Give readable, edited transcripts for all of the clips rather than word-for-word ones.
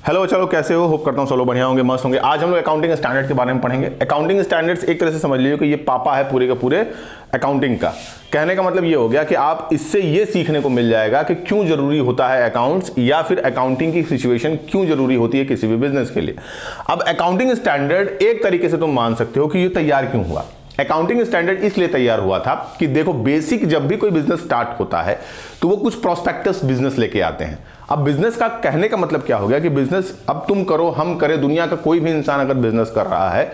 Hello, चलो कैसे हो? होप करता हूँ चलो बढ़िया होंगे, मस्त होंगे। आज हम लोग अकाउंटिंग स्टैंडर्ड के बारे में पढ़ेंगे। अकाउंटिंग स्टैंडर्ड्स एक तरह से समझ लीजिए कि ये पापा है पूरे के पूरे अकाउंटिंग का। कहने का मतलब ये हो गया कि आप इससे ये सीखने को मिल जाएगा कि क्यों जरूरी होता है अकाउंट्स, या फिर अकाउंटिंग की सिचुएशन क्यों जरूरी होती है किसी भी बिजनेस के लिए। अब अकाउंटिंग स्टैंडर्ड एक तरीके से तुम मान सकते हो कि ये तैयार क्यों हुआ। अकाउंटिंग स्टैंडर्ड इसलिए तैयार हुआ था कि देखो, बेसिक जब भी कोई बिजनेस स्टार्ट होता है तो वो कुछ प्रोस्पेक्टस बिजनेस लेके आते हैं। अब बिजनेस का कहने का मतलब क्या हो गया कि बिजनेस अब तुम करो, हम करें, दुनिया का कोई भी इंसान अगर बिजनेस कर रहा है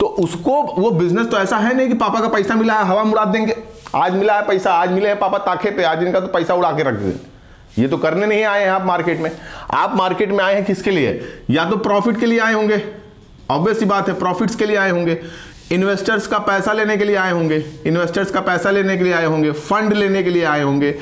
तो उसको वो बिजनेस तो ऐसा है नहीं कि पापा का पैसा मिला है हवा में उड़ा देंगे। आज मिला है पैसा, आज मिले हैं पापा ताखे पे, आज इनका तो पैसा उड़ा के रख देंगे। ये तो करने नहीं आए हैं आप मार्केट में। आप मार्केट में आए हैं किसके लिए? या तो प्रॉफिट के लिए आए होंगे, ऑब्वियस सी बात है, प्रॉफिट्स के लिए आए होंगे, इन्वेस्टर्स का पैसा लेने के लिए आए होंगे, इन्वेस्टर्स का पैसा लेने के लिए आए होंगे, फंड लेने के लिए आए होंगे,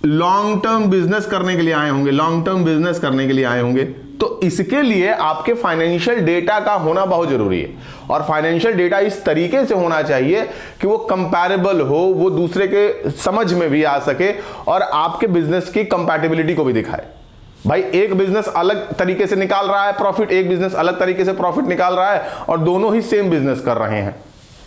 लॉन्ग टर्म बिजनेस करने के लिए आए होंगे, लॉन्ग टर्म बिजनेस करने के लिए आए होंगे। तो इसके लिए आपके फाइनेंशियल डेटा का होना बहुत जरूरी है। और फाइनेंशियल डेटा इस तरीके से होना चाहिए कि वो कंपैरेबल हो, वो दूसरे के समझ में भी आ सके और आपके बिजनेस की कंपैटिबिलिटी को भी दिखाए। भाई, एक बिजनेस अलग तरीके से निकाल रहा है प्रॉफिट, एक बिजनेस अलग तरीके से प्रॉफिट निकाल रहा है, और दोनों ही सेम बिजनेस कर रहे हैं,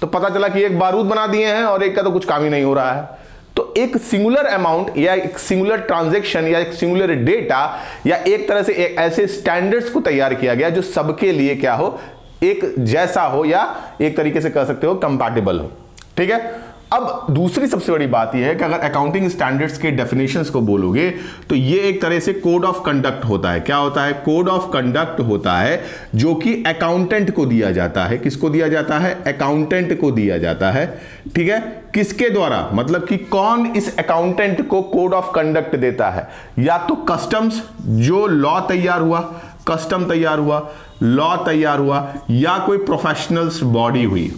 तो पता चला कि एक बारूद बना दिए हैं और एक का तो कुछ काम ही नहीं हो रहा है। तो एक सिंगुलर अमाउंट या एक सिंगुलर ट्रांजैक्शन या एक सिंगुलर डेटा या एक तरह से एक ऐसे स्टैंडर्ड्स को तैयार किया गया जो सबके लिए क्या हो, एक जैसा हो, या एक तरीके से कह सकते हो कंपैटिबल हो। ठीक है। अब दूसरी सबसे बड़ी बात यह है कि अगर अकाउंटिंग स्टैंडर्ड्स के डेफिनेशंस को बोलोगे तो ये एक तरह से कोड ऑफ कंडक्ट होता है। क्या होता है? कोड ऑफ कंडक्ट होता है जो कि अकाउंटेंट को दिया जाता है। किसको दिया जाता है? अकाउंटेंट को दिया जाता है। ठीक है। किसके द्वारा? मतलब कि कौन इस अकाउंटेंट को कोड ऑफ कंडक्ट देता है? या तो कस्टम्स, जो लॉ तैयार हुआ, कस्टम तैयार हुआ, लॉ तैयार हुआ, या कोई प्रोफेशनल्स बॉडी हुई,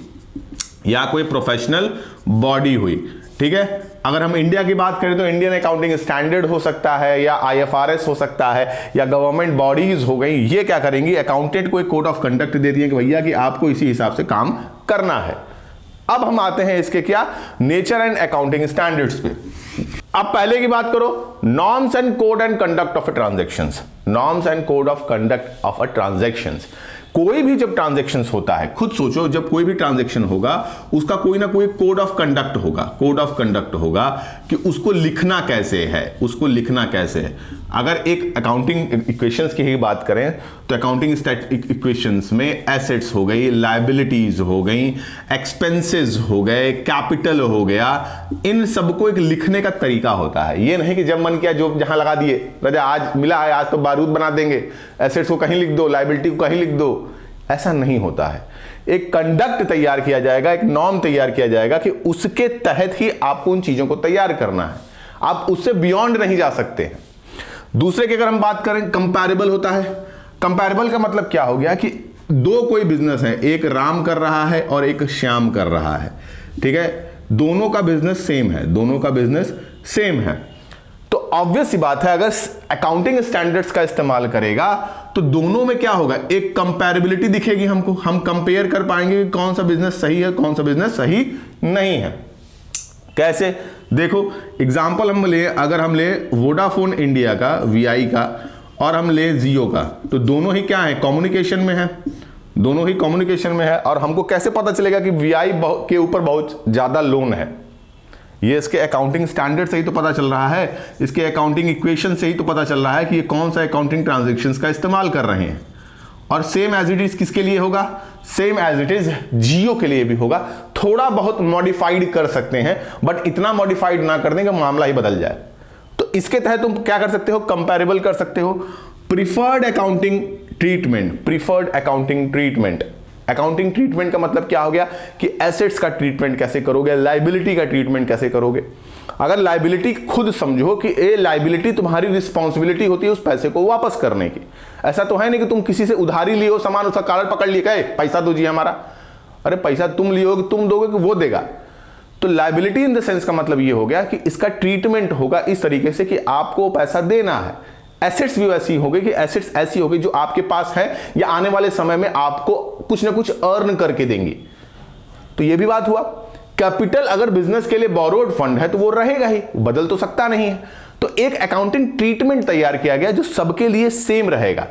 या कोई प्रोफेशनल बॉडी हुई। ठीक है। अगर हम इंडिया की बात करें तो इंडियन अकाउंटिंग स्टैंडर्ड हो सकता है, या IFRS हो सकता है, या गवर्नमेंट बॉडीज हो गई। ये क्या करेंगी? अकाउंटेंट को एक कोड ऑफ कंडक्ट देती है कि भैया कि आपको इसी हिसाब से काम करना है। अब हम आते हैं इसके क्या, नेचर एंड अकाउंटिंग स्टैंडर्ड्स पे। अब पहले की बात करो, norms and code and conduct of a transactions. Norms and code of conduct of a transactions. कोई भी जब ट्रांजैक्शंस होता है, खुद सोचो, जब कोई भी ट्रांजैक्शन होगा उसका कोई ना कोई कोड ऑफ कंडक्ट होगा। कोड ऑफ कंडक्ट होगा कि उसको लिखना कैसे है, उसको लिखना कैसे है। अगर एक अकाउंटिंग इक्वेशंस की ही बात करें तो अकाउंटिंग इक्वेशंस में एसेट्स हो गई, लायबिलिटीज हो गई, एक्सपेंसेस हो गए, कैपिटल हो गया, इन सबको एक लिखने का तरीका होता है। ये नहीं कि जब मन किया जो जहां लगा दिए, राजा आज मिला है आज तो बारूद बना देंगे, एसेट्स को कहीं लिख दो, लायबिलिटी को कहीं लिख दो। ऐसा नहीं होता है। एक कंडक्ट तैयार किया जाएगा, एक नॉर्म तैयार किया जाएगा कि उसके तहत ही आपको उन चीजों को तैयार करना है। आप उससे बियॉन्ड नहीं जा सकते हैं। दूसरे की अगर हम बात करें, कंपैरेबल होता है। कंपैरेबल का मतलब क्या हो गया कि दो कोई बिजनेस है, एक राम कर रहा है और एक श्याम कर रहा है। ठीक है। दोनों का बिजनेस सेम है, दोनों का बिजनेस सेम है। तो ऑब्वियस सी बात है, अगर अकाउंटिंग स्टैंडर्ड्स का इस्तेमाल करेगा तो दोनों में क्या होगा, एक कंपैरेबिलिटी दिखेगी हमको। हम कंपेयर कर पाएंगे कि कौन सा बिजनेस सही है, कौन सा बिजनेस सही नहीं है। कैसे? देखो, एग्जांपल हम ले, अगर हम ले वोडाफोन इंडिया का, VI का, और हम ले जियो का, तो दोनों ही क्या है, कम्युनिकेशन में है। दोनों ही कम्युनिकेशन में है। और हमको कैसे पता चलेगा कि VI के ऊपर बहुत ज्यादा लोन है? ये इसके अकाउंटिंग स्टैंडर्ड से ही तो पता चल रहा है, इसके अकाउंटिंग इक्वेशन से ही तो पता चल रहा है कि ये कौन सा अकाउंटिंग ट्रांजैक्शंस का इस्तेमाल कर रहे हैं। और सेम एज इट इज किसके लिए होगा? सेम एज इट इज जियो के लिए भी होगा। थोड़ा बहुत मॉडिफाइड कर सकते हैं, बट इतना मॉडिफाइड ना कर दें कि मामला ही बदल जाए। तो इसके तहत तुम क्या कर सकते हो? कंपैरेबल कर सकते हो। Preferred accounting treatment, preferred accounting treatment. Accounting treatment का मतलब क्या हो गया कि एसेट्स का ट्रीटमेंट कैसे करोगे, लायबिलिटी का ट्रीटमेंट कैसे करोगे। अगर लायबिलिटी खुद समझो कि ये लायबिलिटी तुम्हारी रिस्पॉन्सिबिलिटी होती है उस पैसे को वापस करने की। ऐसा तो है नहीं कि तुम किसी से उधारी लियो सामान, उसका कार्ड पकड़ लिए, कहे पैसा दो जी हमारा। अरे पैसा तुम लियोगे, तुम दोगे कि वो देगा? तो लायबिलिटी इन द सेंस का मतलब ये हो गया कि इसका ट्रीटमेंट होगा इस तरीके से कि आपको पैसा देना है। एसेट्स भी वैसी होगी कि एसेट्स ऐसी होगी जो आपके पास है या आने वाले समय में आपको कुछ ना कुछ अर्न करके देंगी। तो ये भी बात हुआ। कैपिटल अगर बिजनेस के लिए बोरोड फंड है तो वो रहेगा ही, बदल तो सकता नहीं है। तो एक अकाउंटिंग ट्रीटमेंट तैयार किया गया जो सबके लिए सेम रहेगा।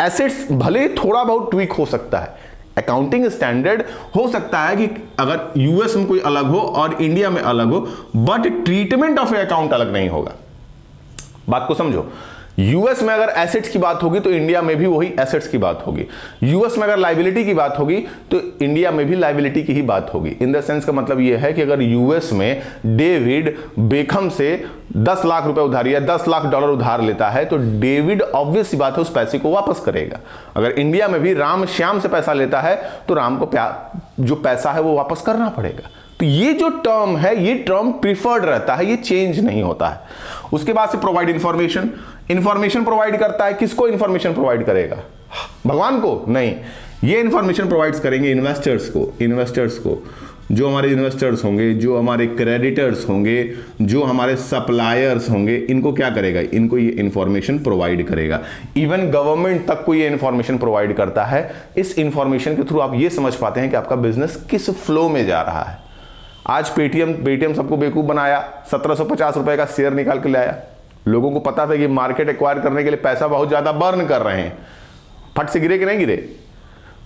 एसेट्स भले थोड़ा बहुत ट्वीक हो सकता है, अकाउंटिंग स्टैंडर्ड हो सकता है कि अगर यूएस में कोई अलग हो और इंडिया में अलग हो, but treatment of A account अलग नहीं होगा। बात को समझो, यूएस में अगर एसेट्स की बात होगी तो इंडिया में भी वही एसेट्स की बात होगी, यूएस में अगर लायबिलिटी की बात होगी तो इंडिया में भी लायबिलिटी की ही बात होगी। इन द सेंस का मतलब यह है कि अगर यूएस में डेविड बेकहम से 10 लाख रुपए उधार या 10 लाख डॉलर उधार लेता है तो डेविड ऑब्वियस सी बात है उस पैसे को वापस करेगा। अगर इंडिया में भी राम श्याम से पैसा लेता है तो राम को जो पैसा है वो वापस करना पड़ेगा। तो ये जो टर्म है ये टर्म प्रिफर्ड रहता है, ये चेंज नहीं होता है। उसके बाद से प्रोवाइड इंफॉर्मेशन, इंफॉर्मेशन प्रोवाइड करता है, किसको इंफॉर्मेशन प्रोवाइड करेगा? भगवान को नहीं, ये इंफॉर्मेशन प्रोवाइड करेंगे इन्वेस्टर्स को, जो हमारे इन्वेस्टर्स होंगे, जो हमारे क्रेडिटर्स होंगे, जो हमारे सप्लायर्स होंगे, इनको क्या करेगा? इनको ये इंफॉर्मेशन प्रोवाइड करेगा। इवन गवर्नमेंट तक को ये इंफॉर्मेशन प्रोवाइड करता है। इस इंफॉर्मेशन के थ्रू आप ये समझ पाते हैं कि आपका बिजनेस किस फ्लो में जा रहा है। आज पेटीएम सबको बेवकूफ बनाया, 1750 रुपए का शेयर निकाल के लाया। लोगों को पता था कि मार्केट एक्वायर करने के लिए पैसा बहुत ज्यादा बर्न कर रहे हैं, फट से गिरे कि नहीं गिरे।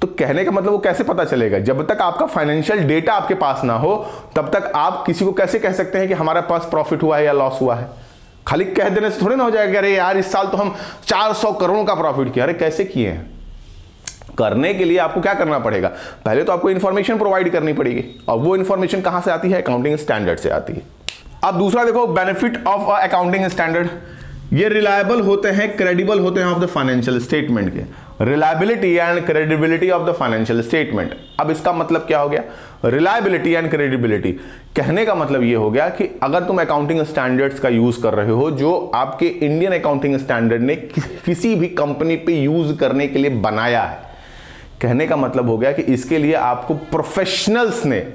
तो कहने का मतलब वो कैसे पता चलेगा? जब तक आपका फाइनेंशियल डेटा आपके पास ना हो तब तक आप किसी को कैसे कह सकते हैं कि हमारे पास प्रॉफिट हुआ है या लॉस हुआ है? खाली कह देने से थोड़ी ना हो जाएगा, अरे यार इस साल तो हम 400 करोड़ का प्रॉफिट किया। अरे कैसे किए हैं? करने के लिए आपको क्या करना पड़ेगा? पहले तो आपको इंफॉर्मेशन प्रोवाइड करनी पड़ेगी, और वो इंफॉर्मेशन कहां से आती है? अकाउंटिंग स्टैंडर्ड से आती है। अब दूसरा देखो, बेनिफिट ऑफ अकाउंटिंग स्टैंडर्ड, ये रिलायबल होते हैं, क्रेडिबल होते हैं ऑफ द फाइनेंशियल स्टेटमेंट के। Reliability and credibility of the financial statement. अब इसका मतलब क्या हो गया? रिलायबिलिटी एंड क्रेडिबिलिटी कहने का मतलब ये हो गया कि अगर तुम अकाउंटिंग स्टैंडर्ड्स का यूज कर रहे हो जो आपके इंडियन अकाउंटिंग स्टैंडर्ड ने किसी भी कंपनी पे यूज करने के लिए बनाया है, कहने का मतलब हो गया कि इसके लिए आपको प्रोफेशनल्स ने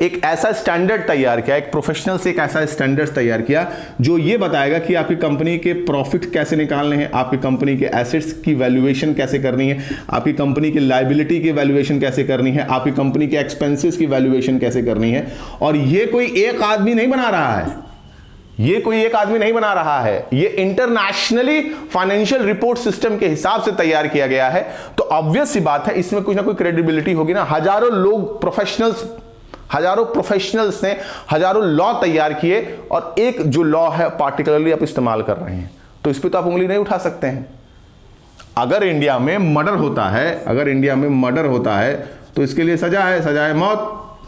एक ऐसा स्टैंडर्ड तैयार किया, एक प्रोफेशनल से एक ऐसा स्टैंडर्ड तैयार किया जो ये बताएगा कि आपकी कंपनी के प्रॉफिट कैसे निकालने हैं, आपकी कंपनी के एसेट्स की वैल्यूएशन कैसे करनी है, आपकी कंपनी की लायबिलिटी की वैल्यूएशन कैसे करनी है, आपकी कंपनी के एक्सपेंसेस की वैल्यूएशन कैसे करनी है। और ये कोई एक आदमी नहीं बना रहा है, ये कोई एक आदमी नहीं बना रहा है, ये इंटरनेशनली फाइनेंशियल रिपोर्ट सिस्टम के हिसाब से तैयार किया गया है। तो ऑब्वियस सी बात है इसमें कुछ ना कोई क्रेडिबिलिटी होगी ना। हजारों लोग प्रोफेशनल्स ने हजारों लॉ तैयार किए और एक जो लॉ है पार्टिकुलरली आप इस्तेमाल कर रहे हैं, तो इस पर तो आप उंगली नहीं उठा सकते हैं। अगर इंडिया में मर्डर होता है तो इसके लिए सजा है मौत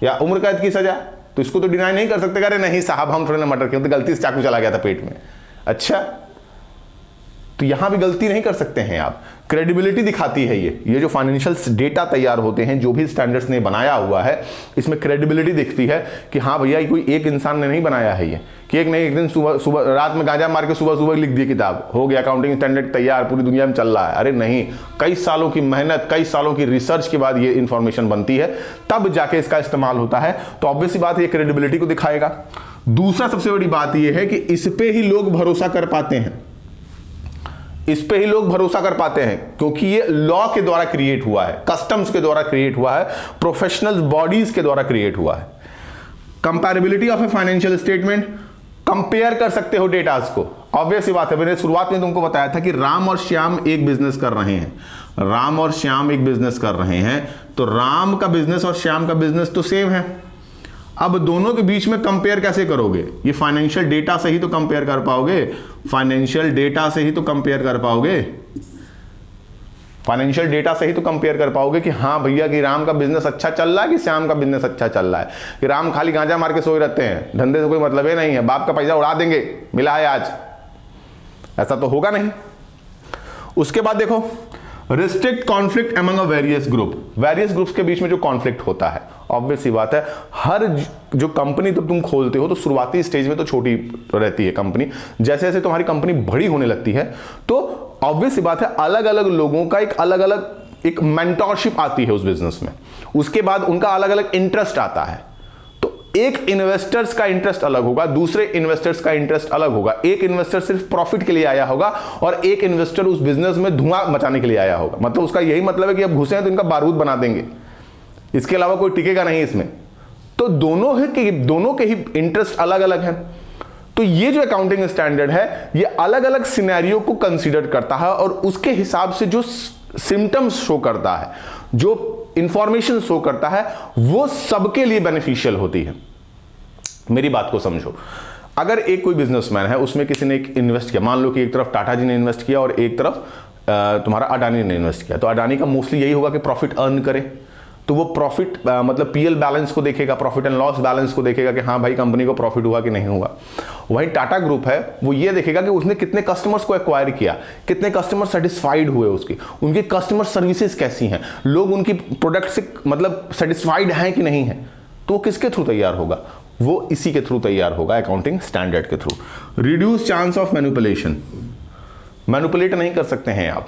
या उम्र कैद की सजा। तो इसको तो डिनाई नहीं कर सकते, अरे नहीं साहब हम थोड़े ना मर्डर किए, तो गलती से चाकू चला गया था पेट में। अच्छा, तो यहां भी गलती नहीं कर सकते हैं आप। क्रेडिबिलिटी दिखाती है ये जो फाइनेंशियल डेटा तैयार होते हैं, जो भी स्टैंडर्ड्स ने बनाया हुआ है, इसमें क्रेडिबिलिटी दिखती है कि हाँ भैया कोई एक इंसान ने नहीं बनाया है ये, कि एक दिन सुबह रात में गांजा मार के सुबह लिख दी किताब, हो गया अकाउंटिंग स्टैंडर्ड तैयार, पूरी दुनिया में चल रहा है। अरे नहीं, कई सालों की मेहनत, कई सालों की रिसर्च के बाद ये इंफॉर्मेशन बनती है, तब जाके इसका इस्तेमाल होता है। तो ऑब्वियस सी बात है ये क्रेडिबिलिटी को दिखाएगा। दूसरा सबसे बड़ी बात यह है कि इस पे ही लोग भरोसा कर पाते हैं, क्योंकि ये लॉ के द्वारा क्रिएट हुआ है, कस्टम्स के द्वारा क्रिएट हुआ है, प्रोफेशनल बॉडीज के द्वारा क्रिएट हुआ है। Comparability of a financial statement, compare कर सकते हो डेटास को। ऑब्वियस सी बात है, मैंने शुरुआत में तुमको बताया था कि राम और श्याम एक बिजनेस कर रहे हैं, तो राम का बिजनेस और श्याम का बिजनेस तो सेम है। अब दोनों के बीच में कंपेयर कैसे करोगे? ये फाइनेंशियल डेटा से ही तो कंपेयर कर पाओगे, कि हाँ भैया कि राम का बिजनेस अच्छा चल रहा है कि श्याम का बिजनेस अच्छा चल रहा है, कि राम खाली गांजा मार के सोए रहते हैं, धंधे से कोई मतलब ही नहीं है, बाप का पैसा उड़ा देंगे, मिला है आज, ऐसा तो होगा नहीं। उसके बाद देखो, restrict conflict among various groups के बीच में जो कॉन्फ्लिक्ट होता है, ऑब्वियस सी बात है हर जो कंपनी तो तुम खोलते हो तो शुरुआती स्टेज में तो छोटी रहती है कंपनी, जैसे जैसे तुम्हारी कंपनी बड़ी होने लगती है तो ऑब्वियस सी बात है अलग अलग लोगों का एक मेंटरशिप आती है उस बिजनेस में, उसके बाद उनका अलग अलग इंटरेस्ट आता है। एक इन्वेस्टर्स का इंटरेस्ट अलग होगा, दूसरे इन्वेस्टर्स का इंटरेस्ट अलग होगा। एक इन्वेस्टर सिर्फ प्रॉफिट के लिए आया होगा और एक इन्वेस्टर उस बिजनेस में धुआं मचाने के लिए आया होगा। मतलब उसका यही मतलब है कि अब घुसे हैं तो इनका बारूद बना देंगे, इसके अलावा कोई टिकेगा नहीं इसमें। तो दोनों के ही इंटरेस्ट अलग अलग हैं। तो ये जो अकाउंटिंग स्टैंडर्ड है ये अलग अलग सिनेरियो को कंसीडर करता है और उसके हिसाब से जो सिम्टम्स शो करता है, जो इंफॉर्मेशन शो करता है, वो सबके लिए बेनिफिशियल होती है। मेरी बात को समझो, अगर एक कोई बिजनेसमैन है, उसमें किसी ने एक इन्वेस्ट किया, मान लो कि एक तरफ टाटा जी ने इन्वेस्ट किया और एक तरफ तुम्हारा अडानी ने इन्वेस्ट किया, तो अडानी का मोस्टली यही होगा कि प्रॉफिट अर्न करे, तो वो प्रॉफिट मतलब पीएल बैलेंस को देखेगा, प्रॉफिट एंड लॉस बैलेंस को देखेगा कि हाँ भाई कंपनी को प्रॉफिट हुआ कि नहीं हुआ। वहीं टाटा ग्रुप है, वो ये देखेगा कि उसने कितने कस्टमर्स को एक्वायर किया, कितने कस्टमर सेटिस्फाइड हुए, उनकी कस्टमर सर्विसेज कैसी हैं, लोग उनकी प्रोडक्ट से मतलब सेटिस्फाइड हैं कि नहीं है। तो वो किसके थ्रू तैयार होगा? वो इसी के थ्रू तैयार होगा, अकाउंटिंग स्टैंडर्ड के through. Reduce chance of manipulation, manipulate नहीं कर सकते हैं आप।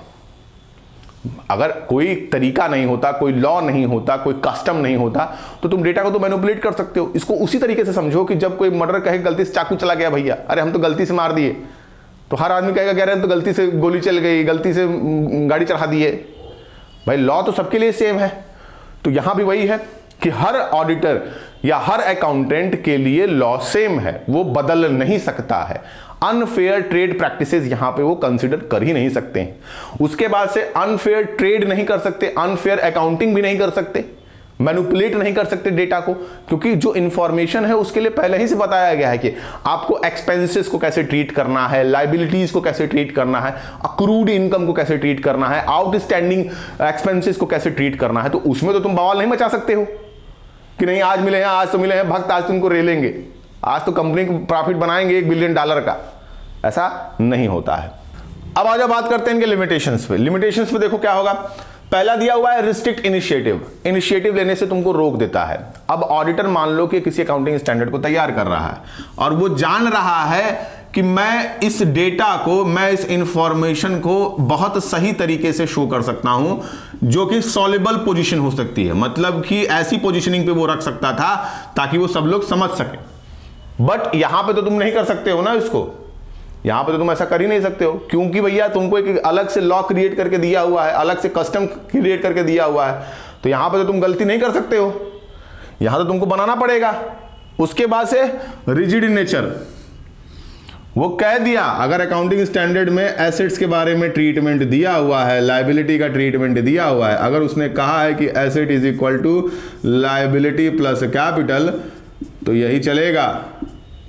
अगर कोई तरीका नहीं होता, कोई लॉ नहीं होता, कोई कस्टम नहीं होता, तो तुम डेटा को तो मैनिपुलेट कर सकते हो। इसको उसी तरीके से समझो कि जब कोई मर्डर कहे गलती से चाकू चला गया भैया, अरे हम तो गलती से मार दिए, तो हर आदमी कहेगा कह रहे हैं तो गलती से गोली चल गई, गलती से गाड़ी चढ़ा दी है। भाई लॉ तो सबके लिए सेम है। तो यहां भी वही है कि हर ऑडिटर या हर अकाउंटेंट के लिए लॉ सेम है, वो बदल नहीं सकता है। अनफेयर ट्रेड प्रैक्टिसेस यहां पे वो कंसीडर कर ही नहीं सकते हैं। उसके बाद से अनफेयर ट्रेड नहीं कर सकते, अनफेयर अकाउंटिंग भी नहीं कर सकते, मैनिपुलेट नहीं कर सकते डेटा को, क्योंकि जो इंफॉर्मेशन है उसके लिए पहले ही से बताया गया है कि आपको एक्सपेंसेस को कैसे ट्रीट करना है, लाइबिलिटीज को कैसे ट्रीट करना है, अक्रूड इनकम को कैसे ट्रीट करना है, आउटस्टैंडिंग एक्सपेंसेस को कैसे ट्रीट करना है। तो उसमें तो तुम बवाल नहीं मचा सकते हो कि नहीं आज मिले हैं, आज तो मिले हैं भक्त, आज तुमको रेलेंगे, आज तो कंपनी को प्रॉफिट बनाएंगे $1 बिलियन का। ऐसा नहीं होता है। अब आज बात करते हैं इनके लिमिटेशंस पे। लिमिटेशंस पे देखो क्या होगा। पहला दिया हुआ है रिस्ट्रिक्ट इनिशिएटिव, इनिशिएटिव लेने से तुमको रोक देता है। अब ऑडिटर मान लो कि किसी अकाउंटिंग स्टैंडर्ड को तैयार कर रहा है और वो जान रहा है कि मैं इस डेटा को, मैं इस इंफॉर्मेशन को बहुत सही तरीके से शो कर सकता हूं, जो कि सॉल्युबल पोजीशन हो सकती है, मतलब कि ऐसी पोजीशनिंग पे वो रख सकता था ताकि वो सब लोग समझ सके। बट यहां पे तो तुम नहीं कर सकते हो ना इसको, यहां पे तो तुम ऐसा कर ही नहीं सकते हो, क्योंकि भैया तुमको एक अलग से लॉ क्रिएट करके दिया हुआ है, अलग से कस्टम क्रिएट करके दिया हुआ है। तो यहां पे तो तुम गलती नहीं कर सकते हो, यहां तो तुमको बनाना पड़ेगा। उसके बाद से रिजिड इन नेचर, वो कह दिया अगर अकाउंटिंग स्टैंडर्ड में एसेट्स के बारे में ट्रीटमेंट दिया हुआ है, लायबिलिटी का ट्रीटमेंट दिया हुआ है, अगर उसने कहा है कि asset is equal to liability plus capital, तो यही चलेगा।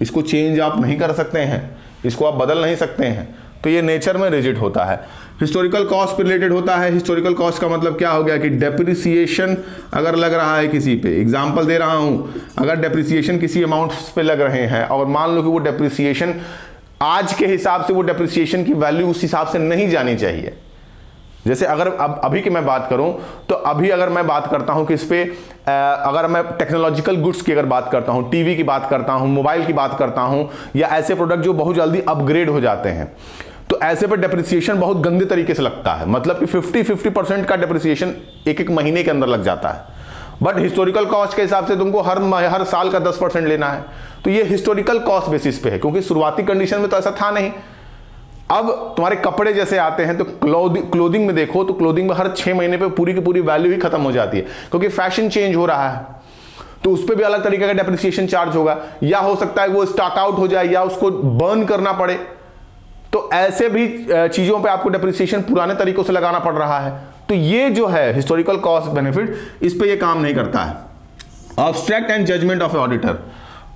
इसको चेंज आप नहीं कर सकते हैं, इसको आप बदल नहीं सकते हैं। तो ये नेचर में रिजिड होता है। हिस्टोरिकल कॉस्ट पे रिलेटेड होता है। हिस्टोरिकल कॉस्ट का मतलब क्या हो गया कि डेप्रिसिएशन अगर लग रहा है किसी पे, एग्जांपल दे रहा हूं, अगर डेप्रिसिएशन किसी अमाउंट्स पे लग रहे हैं और मान लो कि वो डेप्रिसिएशन आज के हिसाब से, वो डेप्रिसिएशन की वैल्यू उस हिसाब से नहीं जानी चाहिए। जैसे अगर अब अभी की मैं बात करूं तो अभी अगर मैं बात करता हूं कि इस पे अगर मैं टेक्नोलॉजिकल गुड्स की अगर बात करता हूं, टीवी की बात करता हूं, मोबाइल की बात करता हूं, या ऐसे प्रोडक्ट जो बहुत जल्दी अपग्रेड हो जाते हैं, तो ऐसे पर डेप्रिसिएशन बहुत गंदे तरीके से लगता है। मतलब कि 50% का डेप्रिसिएशन एक महीने के अंदर लग जाता है। बट हिस्टोरिकल कॉस्ट के हिसाब से तुमको हर साल का 10% लेना है। तो ये हिस्टोरिकल कॉस्ट बेसिस पे है, क्योंकि शुरुआती कंडीशन में तो ऐसा था नहीं। अब तुम्हारे कपड़े जैसे आते हैं तो क्लोथिंग में देखो तो क्लोथिंग में हर 6 महीने पे पूरी की पूरी वैल्यू ही खत्म हो जाती है, क्योंकि फैशन चेंज हो रहा है। तो उस पर भी अलग तरीके का डेप्रिसिएशन चार्ज होगा, या हो सकता है वो स्टॉक आउट हो जाए या उसको बर्न करना पड़े। तो ऐसे भी चीजों पे आपको डेप्रिसिएशन पुराने तरीकों से लगाना पड़ रहा है। तो ये जो है हिस्टोरिकल कॉस्ट बेनिफिट, इस पे ये काम नहीं करता है। Abstract and judgement of a auditor,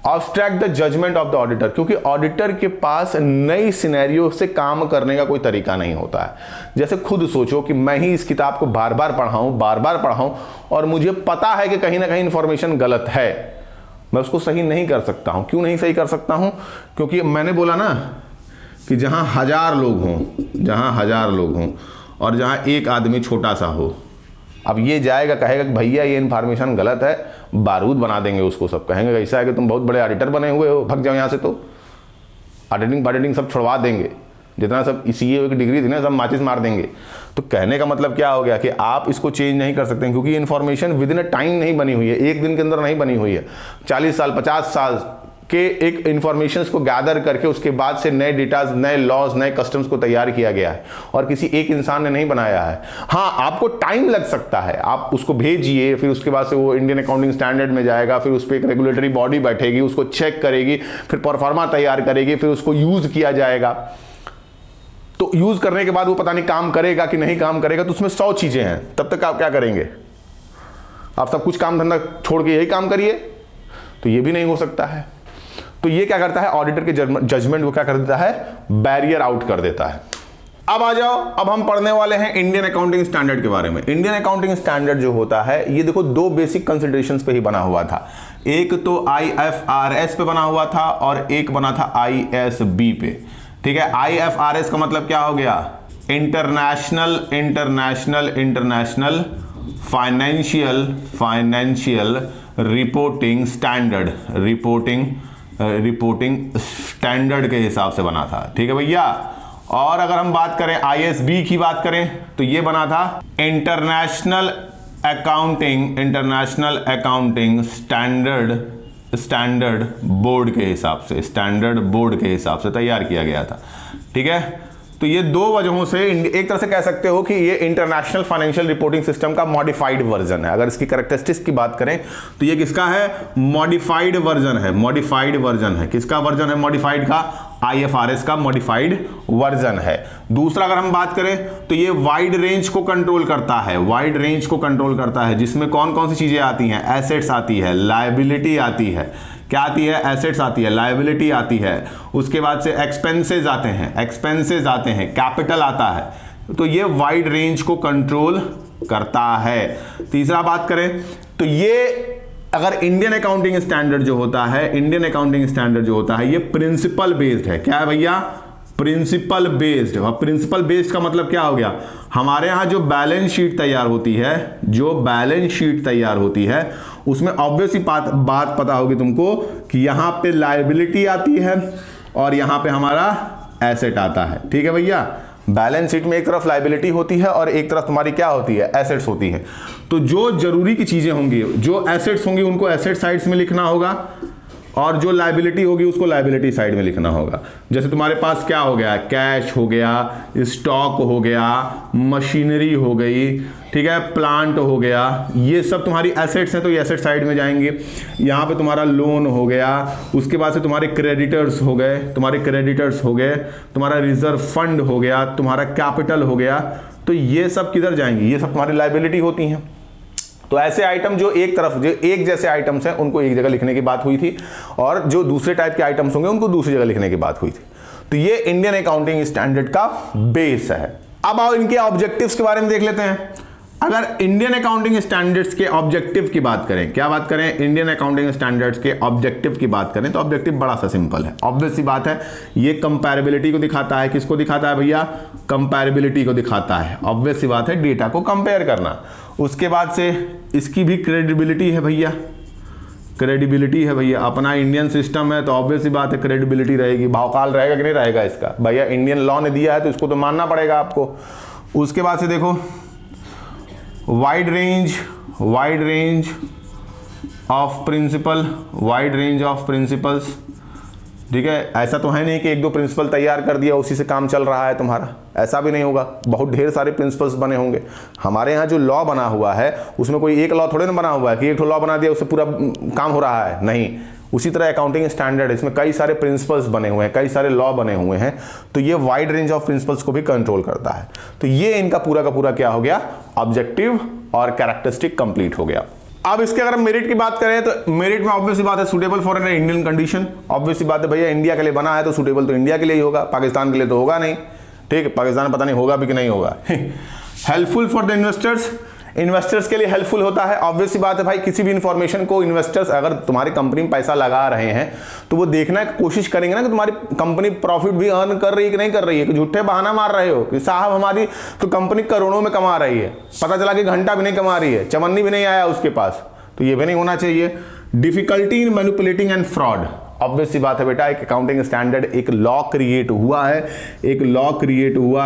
abstract the judgement of the auditor, क्योंकि ऑडिटर के पास नई सिनेरियो से काम करने का कोई तरीका नहीं होता है। जैसे खुद सोचो कि मैं ही इस किताब को बार बार पढ़ाऊं और मुझे पता है कि कहीं ना कहीं इंफॉर्मेशन गलत है, मैं उसको सही नहीं कर सकता हूं। क्यों नहीं सही कर सकता हूं? क्योंकि मैंने बोला ना कि जहां 1000 लोग हों और जहां एक आदमी छोटा सा हो, अब ये जाएगा कहेगा कि भैया ये इन्फॉर्मेशन गलत है, बारूद बना देंगे उसको। सब कहेंगे ऐसा है कि तुम बहुत बड़े ऑडिटर बने हुए हो, भग जाओ यहाँ से। तो ऑडिटिंग सब छुड़वा देंगे, जितना सब सीए की डिग्री थी ना सब माचिस मार देंगे। तो कहने का मतलब क्या हो गया कि आप इसको चेंज नहीं कर सकते, क्योंकि information with in a time नहीं बनी हुई है, एक दिन के अंदर नहीं बनी हुई है। 40 साल 50 साल के एक इंफॉर्मेशंस को गैदर करके उसके बाद से नए डेटाज, नए लॉज, नए कस्टम्स को तैयार किया गया है और किसी एक इंसान ने नहीं बनाया है। हाँ, आपको टाइम लग सकता है, आप उसको भेजिए, फिर उसके बाद से वो इंडियन अकाउंटिंग स्टैंडर्ड में जाएगा, फिर उस पर एक रेगुलेटरी बॉडी बैठेगी, उसको चेक करेगी, फिर परफॉर्मा तैयार करेगी, फिर उसको यूज किया जाएगा। तो यूज करने के बाद वो पता नहीं काम करेगा कि नहीं काम करेगा, तो उसमें 100 चीजें हैं। तब तक आप क्या करेंगे? आप सब कुछ काम धंधा छोड़ के यही काम करिए, तो ये भी नहीं हो सकता है। तो ये क्या करता है, ऑडिटर के जजमेंट को क्या कर देता है, बैरियर आउट कर देता है। अब आ जाओ, अब हम पढ़ने वाले हैं इंडियन अकाउंटिंग स्टैंडर्ड के बारे में। इंडियन अकाउंटिंग स्टैंडर्ड जो होता है, ये देखो 2 बेसिक कंसिडरेशंस पे ही बना हुआ था। एक तो IFRS पे बना हुआ था और एक बना था ISB पे। ठीक है, IFRS का मतलब क्या हो गया, international financial reporting standard, reporting standard के हिसाब से बना था। ठीक है भैया। और अगर हम बात करें ISB की बात करें तो ये बना था इंटरनेशनल अकाउंटिंग स्टैंडर्ड बोर्ड के हिसाब से, स्टैंडर्ड बोर्ड के हिसाब से तैयार किया गया था। ठीक है, तो ये 2 वजहों से एक तरह से कह सकते हो कि ये इंटरनेशनल फाइनेंशियल रिपोर्टिंग सिस्टम का मॉडिफाइड वर्जन है। अगर इसकी कैरेक्टरिस्टिक्स की बात करें तो ये किसका है, मॉडिफाइड वर्जन है। मॉडिफाइड वर्जन है, किसका वर्जन है, मॉडिफाइड का, IFRS का मॉडिफाइड वर्जन है। दूसरा अगर हम बात करें तो ये वाइड रेंज को कंट्रोल करता है, वाइड रेंज को कंट्रोल करता है, जिसमें कौन कौन सी चीजें आती हैं, एसेट्स आती है, लायबिलिटी आती है, क्या आती है, एसेट्स आती है, लायबिलिटी आती है, उसके बाद से एक्सपेंसेस आते हैं, कैपिटल आता है। तो ये वाइड रेंज को कंट्रोल करता है। तीसरा बात करें तो ये अगर इंडियन अकाउंटिंग स्टैंडर्ड जो होता है, ये प्रिंसिपल बेस्ड है। क्या है भैया, प्रिंसिपल बेस्ड। और प्रिंसिपल बेस्ड का मतलब क्या हो गया, हमारे यहां जो बैलेंस शीट तैयार होती है, उसमें ऑब्वियस ही बात पता होगी तुमको कि यहां पे लायबिलिटी आती है और यहां पे हमारा एसेट आता है। ठीक है भैया, बैलेंस शीट में एक तरफ लायबिलिटी होती है और एक तरफ तुम्हारी क्या होती है, एसेट्स होती है। तो जो जरूरी की चीजें होंगी, जो एसेट्स होंगी उनको एसेट साइड्स में लिखना होगा और जो लायबिलिटी होगी उसको लायबिलिटी साइड में लिखना होगा। जैसे तुम्हारे पास क्या हो गया, कैश हो गया, स्टॉक हो गया, मशीनरी हो गई, ठीक है, प्लांट हो गया, ये सब तुम्हारी एसेट्स हैं तो ये एसेट साइड में जाएंगे। यहाँ पे तुम्हारा लोन हो गया, उसके बाद से तुम्हारे क्रेडिटर्स हो गए, तुम्हारा रिजर्व फंड हो गया, तुम्हारा कैपिटल हो गया, तो ये सब किधर जाएंगे, ये सब तुम्हारी लायबिलिटी होती हैं। तो ऐसे आइटम जो एक जैसे आइटम्स हैं उनको एक जगह लिखने की बात हुई थी और जो दूसरे टाइप के आइटम्स होंगे उनको दूसरी जगह लिखने की बात हुई थी। तो ये इंडियन अकाउंटिंग स्टैंडर्ड का बेस है। अब आओ इनके ऑब्जेक्टिव्स के बारे में देख लेते हैं। अगर इंडियन अकाउंटिंग स्टैंडर्ड्स के ऑब्जेक्टिव की बात करें, क्या बात करें, इंडियन अकाउंटिंग स्टैंडर्ड्स के ऑब्जेक्टिव की बात करें तो ऑब्जेक्टिव बड़ा सा सिंपल है, ऑब्वियस सी बात है। ये कंपैरेबिलिटी को दिखाता है। किसको दिखाता है भैया, कंपैरेबिलिटी को दिखाता है। ऑब्वियस सी बात है, डेटा को कंपेयर करना। उसके बाद से इसकी भी क्रेडिबिलिटी है भैया, अपना इंडियन सिस्टम है तो ऑब्वियस सी बात है क्रेडिबिलिटी रहेगी। भावकाल रहेगा कि नहीं रहेगा इसका, भैया इंडियन लॉ ने दिया है तो इसको तो मानना पड़ेगा आपको। उसके बाद से देखो वाइड रेंज ऑफ प्रिंसिपल्स, ठीक है। ऐसा तो है नहीं कि 1-2 प्रिंसिपल तैयार कर दिया उसी से काम चल रहा है तुम्हारा, ऐसा भी नहीं होगा, बहुत ढेर सारे प्रिंसिपल्स बने होंगे। हमारे यहाँ जो लॉ बना हुआ है उसमें कोई एक लॉ थोड़े ना बना हुआ है कि एक लॉ बना दिया उससे पूरा काम हो रहा है, नहीं। उसी तरह अकाउंटिंग स्टैंडर्ड, इसमें कई सारे प्रिंसिपल्स बने हुए हैं, कई सारे लॉ बने हुए हैं, तो ये वाइड रेंज ऑफ प्रिंसिपल्स को भी कंट्रोल करता है। तो ये इनका पूरा का पूरा क्या हो गया, ऑब्जेक्टिव और कैरेक्टरिस्टिक कंप्लीट हो गया। अब इसके अगर मेरिट की बात करें तो मेरिट में ऑब्वियस बात है suitable for an Indian condition. Obvious बात है भैया, इंडिया के लिए बना है तो सूटेबल तो इंडिया के लिए ही होगा, पाकिस्तान के लिए तो होगा नहीं। ठीक है, पाकिस्तान पता नहीं होगा भी कि नहीं होगा। हेल्पफुल फॉर द इन्वेस्टर्स के लिए हेल्पफुल होता है। ऑब्वियस सी बात है भाई, किसी भी इंफॉर्मेशन को इन्वेस्टर्स अगर तुम्हारी कंपनी में पैसा लगा रहे हैं तो वो देखना की कोशिश करेंगे ना कि तुम्हारी कंपनी प्रॉफिट भी अर्न कर रही है कि नहीं कर रही है, कि झूठे बहाना मार रहे हो कि साहब हमारी तो कंपनी करोड़ों में कमा रही है, पता चला कि घंटा भी नहीं कमा रही है, चवन्नी भी नहीं आया उसके पास, तो ये भी नहीं होना चाहिए। Difficulty in manipulating and fraud, obvious सी बात है बेटा, एक अकाउंटिंग स्टैंडर्ड, एक लॉ क्रिएट हुआ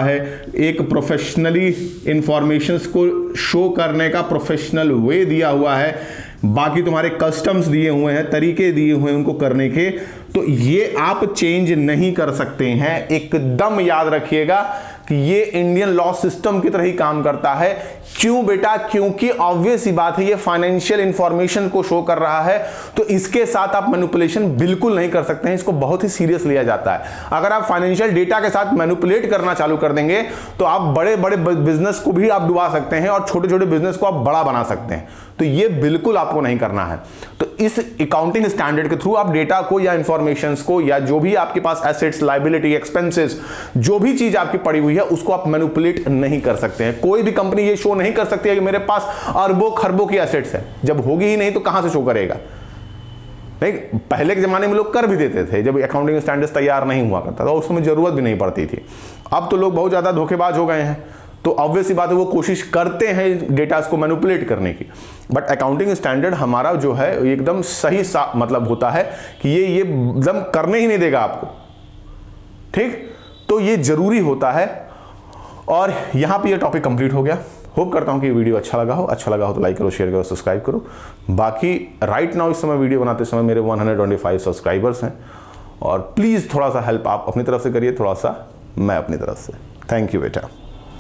है, एक प्रोफेशनली इंफॉर्मेशंस को शो करने का प्रोफेशनल वे दिया हुआ है बाकी तुम्हारे कस्टम्स दिए हुए हैं, तरीके दिए हुए हैं उनको करने के, तो ये आप चेंज नहीं कर सकते हैं। एकदम याद रखिएगा कि ये इंडियन लॉ सिस्टम की तरह ही काम करता है। क्यों बेटा? क्योंकि ऑब्वियस ही बात है, ये फाइनेंशियल इंफॉर्मेशन को शो कर रहा है, तो इसके साथ आप मैनिपुलेशन बिल्कुल नहीं कर सकते हैं। इसको बहुत ही सीरियस लिया जाता है। अगर आप फाइनेंशियल डेटा के साथ मैनिपुलेट करना चालू कर देंगे तो आप बड़े बड़े बिजनेस को भी आप डुबा सकते हैं और छोटे छोटे बिजनेस को आप बड़ा बना सकते हैं। तो ये बिल्कुल आपको नहीं करना है। तो इस अकाउंटिंग स्टैंडर्ड के थ्रू आप डेटा को या इंफॉर्मेशंस को या जो भी आपके पास एसेट्स, लायबिलिटी, एक्सपेंसेस, जो भी चीज आपकी पड़ी हुई है उसको आप मैनिपुलेट नहीं कर सकते हैं। कोई भी कंपनी ये शो नहीं कर सकती है कि मेरे पास अरबों खरबों की एसेट्स है। जब होगी ही नहीं तो कहां से शो करेगा? नहीं, पहले के जमाने में लोग कर भी देते थे जब अकाउंटिंग स्टैंडर्ड्स तैयार नहीं हुआ करता था, उस समय जरूरत भी नहीं पड़ती थी। अब तो लोग बहुत ज्यादा धोखेबाज हो गए हैं, तो ऑब्वियस सी बात है वो कोशिश करते हैं डेटा को मैनिपुलेट करने की। बट अकाउंटिंग स्टैंडर्ड हमारा जो है एकदम सही मतलब होता है कि ये एकदम करने ही नहीं देगा आपको, ठीक? तो ये जरूरी होता है। और यहां पे ये टॉपिक कंप्लीट हो गया। होप करता हूं कि वीडियो अच्छा लगा हो तो लाइक करो, शेयर करो, सब्सक्राइब करो। बाकी राइट नाउ इस समय वीडियो बनाते समय मेरे 125 सब्सक्राइबर्स हैं, और प्लीज थोड़ा सा हेल्प आप अपनी तरफ से करिए, थोड़ा सा मैं अपनी तरफ से। थैंक यू बेटा।